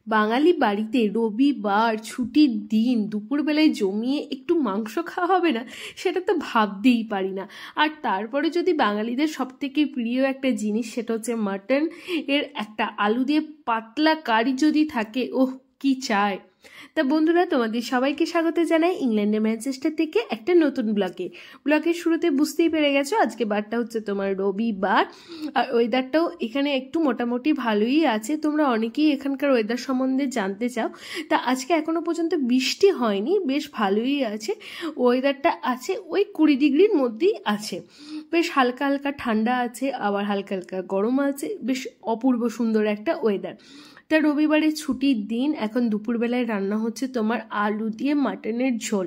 বাঙালি বাড়িতে রবিবার ছুটির দিন দুপুরবেলায় জমিয়ে একটু মাংস খাওয়া হবে না, সেটা তো ভাবতেই পারি না। আর তারপরে যদি বাঙালিদের সবথেকে প্রিয় একটা জিনিস, সেটা হচ্ছে মাটন, এর একটা আলু দিয়ে পাতলা কারি যদি থাকে, ওহ কি চায়। তা বন্ধুরা, তোমাদের সবাইকে স্বাগত জানাই ইংল্যান্ডের ম্যানচেস্টার থেকে একটা নতুন ব্লগের শুরুতে বুঝতেই পেরে গেছো আজকে বারটা হচ্ছে তোমার রবিবার। আর ওয়েদারটাও এখানে একটু মোটামুটি ভালোই আছে। তোমরা অনেকেই এখানকার ওয়েদার সম্বন্ধে জানতে চাও। তা আজকে এখনো পর্যন্ত বৃষ্টি হয়নি, বেশ ভালোই আছে ওয়েদারটা, আছে ওই 20 ডিগ্রির মধ্যেই আছে। বেশ হালকা হালকা ঠান্ডা আছে, আবার হালকা হালকা গরম আছে, বেশ অপূর্ব সুন্দর একটা ওয়েদার। তা রবিবারের ছুটির দিন, এখন দুপুরবেলায় রান্না হচ্ছে তোমার আলু দিয়ে মাটনের ঝোল।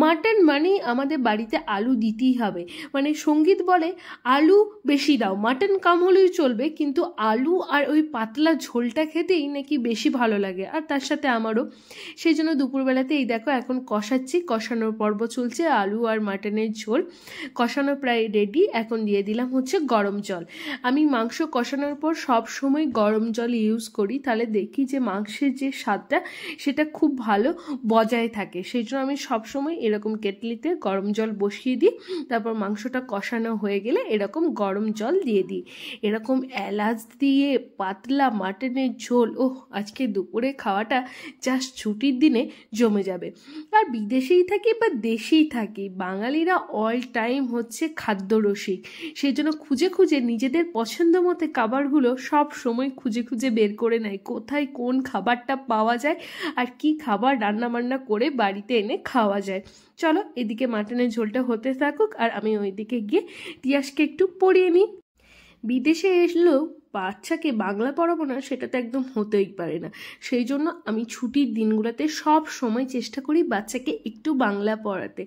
মাটন মানে আমাদের বাড়িতে আলু দিতেই হবে। মানে সঙ্গীত বলে আলু বেশি দাও, মাটন কম হলেই চলবে, কিন্তু আলু আর ওই পাতলা ঝোলটা খেতেই নাকি বেশি ভালো লাগে, আর তার সাথে আমারও। সেই জন্য দুপুরবেলাতে এই দেখো এখন কষাচ্ছি, কষানোর পর্ব চলছে। আলু আর মাটনের ঝোল কষানো প্রায় রেডি। এখন দিয়ে দিলাম হচ্ছে গরম জল। আমি মাংস কষানোর পর সব সময় গরম জল ইউজ করি, তাহলে দেখি যে মাংসের যে স্বাদটা সেটা খুব ভালো বজায় থাকে। সেই জন্য আমি সবসময় এরকম কেটলিতে গরম জল বসিয়ে দিই, তারপর মাংসটা কষানো হয়ে গেলে এরকম গরম জল দিয়ে দিই। এরকম এলাচ দিয়ে পাতলা মাটনের ঝোল, ওহ আজকে দুপুরে খাওয়াটা জাস্ট ছুটির দিনে জমে যাবে। আর বিদেশেই থাকি বা দেশেই থাকি, বাঙালিরা অল টাইম হচ্ছে খাদ্যরসিক। সেই জন্য খুঁজে খুঁজে নিজেদের পছন্দ মতো খাবারগুলো সব সময় খুঁজে খুঁজে বের করে নেয়, কোথায় কোন খাবারটা পাওয়া যায় আর কি খাবার রান্না বান্না করে বাড়িতে এনে খাওয়া যায়। চলো এদিকে মাটনের ঝোলটা হতে থাকুক, আর আমি ওইদিকে গিয়ে তিয়াসকে একটু পড়িয়ে নিই। বিদেশে এসলেও বাচ্চাকে বাংলা পড়াবো না, সেটা তো একদম হতেই পারে না। সেই জন্য আমি ছুটির দিনগুলোতে সব সময় চেষ্টা করি বাচ্চাকে একটু বাংলা পড়াতে।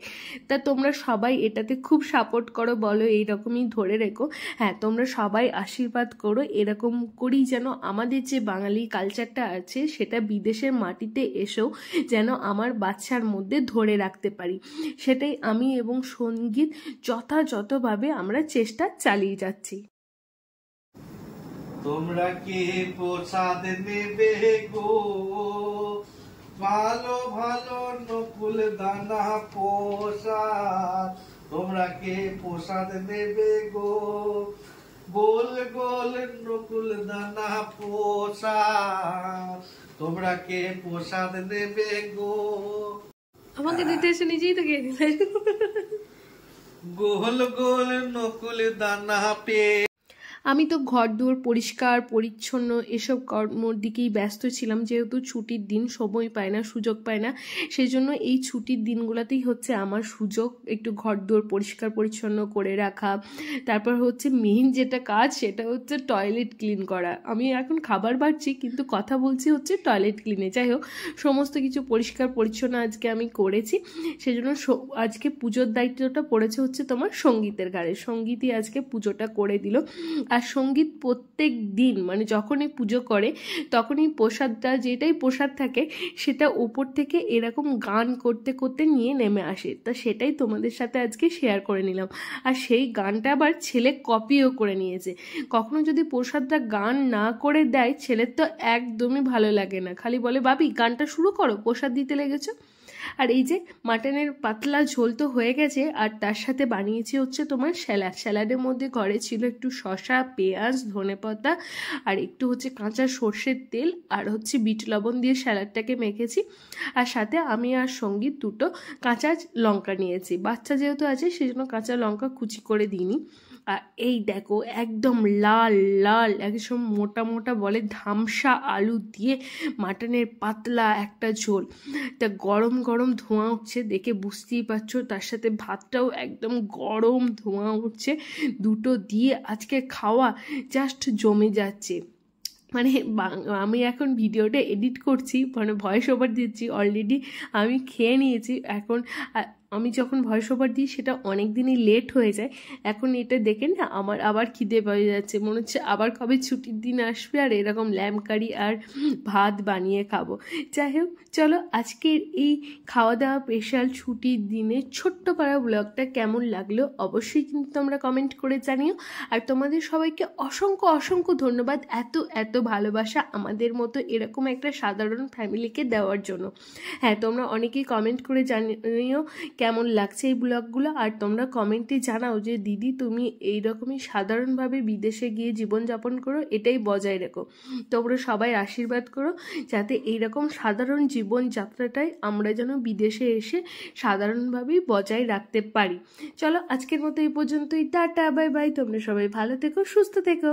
তা তোমরা সবাই এটাতে খুব সাপোর্ট করো, বলো এইরকমই ধরে রেখো। হ্যাঁ, তোমরা সবাই আশীর্বাদ করো এরকম করেই যেন আমাদের যে বাঙালি কালচারটা আছে সেটা বিদেশের মাটিতে এসেও যেন আমার বাচ্চার মধ্যে ধরে রাখতে পারি। সেটাই আমি এবং সঙ্গীত যথাযথভাবে আমরা চেষ্টা চালিয়ে যাচ্ছি। তোমরা কি প্রসাদ নেবে গো, ভালো ভালো নকুল দানা প্রসাদ। তোমরা কি প্রসাদ নেবে গো, গোল গোল নকুল দানা প্রসাদ। তোমরা কি প্রসাদ নেবে গো। আমাকে দিতে এসে নিজেই তো খেয়ে দিলে। গোল গোল নকুল দানা পে। আমি তো ঘর দুয়ার পরিষ্কার পরিচ্ছন্ন এসব কর্মর দিকেই ব্যস্ত ছিলাম, যেহেতু ছুটির দিন সময় পায় না, সুযোগ পায় না। সেই জন্য এই ছুটির দিনগুলোতেই হচ্ছে আমার সুযোগ একটু ঘর দুয়ার পরিষ্কার পরিচ্ছন্ন করে রাখা। তারপর হচ্ছে মেইন যেটা কাজ সেটা হচ্ছে টয়লেট ক্লিন করা। আমি এখন খাবার বাড়ছি কিন্তু কথা বলছি হচ্ছে টয়লেট ক্লিনে। যাই হোক, সমস্ত কিছু পরিষ্কার পরিচ্ছন্ন আজকে আমি করেছি। সেই জন্য আজকে পুজোর দায়িত্বটা পড়েছে হচ্ছে তোমার সঙ্গীতের ঘাড়ে। সঙ্গীতই আজকে পুজোটা করে দিল। আর সঙ্গীত প্রত্যেক দিন মানে যখনই পুজো করে তখনই প্রসাদটা, যেটাই প্রসাদ থাকে সেটা উপর থেকে এরকম গান করতে করতে নিয়ে নেমে আসে। তা সেটাই তোমাদের সাথে আজকে শেয়ার করে নিলাম। আর সেই গানটা আবার ছেলে কপিও করে নিয়েছে। কখনো যদি প্রসাদটা গান না করে দেয়, ছেলের তো একদমই ভালো লাগে না, খালি বলে বাবি গানটা শুরু করো, প্রসাদ দিতে লেগেছো। আর এই যে মাটনের পাতলা ঝোল তো হয়ে গেছে, আর তার সাথে বানিয়েছি হচ্ছে তোমার স্যালাডের মধ্যে ঘরে ছিল একটু শসা, পেঁয়াজ, ধনেপাতা আর একটু হচ্ছে কাঁচা সর্ষের তেল, আর হচ্ছে বিট লবণ দিয়ে স্যালাডটাকে মেখেছি। আর সাথে আমি আর সঙ্গীত দুটো কাঁচা লঙ্কা নিয়েছি। বাচ্চা যেহেতু আছে সেই জন্য কাঁচা লঙ্কা কুচি করে দিইনি। আর এই দেখো একদম লাল লাল একদম মোটা মোটা বলে ধামসা আলু দিয়ে মাটনের পাতলা একটা ঝোল। তা গরম গরম ধোঁয়া উঠছে, দেখে বুঝতেই পারছো। তার সাথে ভাতটাও একদম গরম ধোঁয়া উঠছে। দুটো দিয়ে আজকে খাওয়া জাস্ট জমে যাচ্ছে। মানে আমি এখন ভিডিওটা এডিট করছি, মানে ভয়েস ওভার দিচ্ছি। অলরেডি আমি খেয়ে নিয়েছি। এখন আমি যখন ভয়েস ওভার দিই সেটা অনেক দিনই লেট হয়ে যায়। এখন এটা দেখে না আমার আবার খিদে পেয়ে যাচ্ছে, মনে হচ্ছে আবার কবে ছুটির দিন আসবে আর এরকম ল্যাম্ব কারি আর ভাত বানিয়ে খাবো। যাই হোক, চলো আজকের এই খাওয়া দাওয়া স্পেশাল ছুটির দিনে ছোট্ট পাড়া ব্লগটা কেমন লাগলো অবশ্যই কিন্তু তোমরা কমেন্ট করে জানিও। আর তোমাদের সবাইকে অসংখ্য অসংখ্য ধন্যবাদ এত এত ভালোবাসা আমাদের মতো এরকম একটা সাধারণ ফ্যামিলিকে দেওয়ার জন্য। হ্যাঁ, তোমরা অনেকেই কমেন্ট করে জানিও কেমন লাগছে এই ব্লগগুলো। আর তোমরা কমেন্টে জানাও যে দিদি তুমি এইরকমই সাধারণভাবে বিদেশে গিয়ে জীবনযাপন করো, এটাই বজায় রেখো। তোমরা সবাই আশীর্বাদ করো যাতে এইরকম সাধারণ জীবনযাত্রাটাই আমরা যেন বিদেশে এসে সাধারণভাবেই বজায় রাখতে পারি। চলো আজকের মতো এই পর্যন্তই, টাটা বাই বাই। তোমরা সবাই ভালো থেকো, সুস্থ থেকো।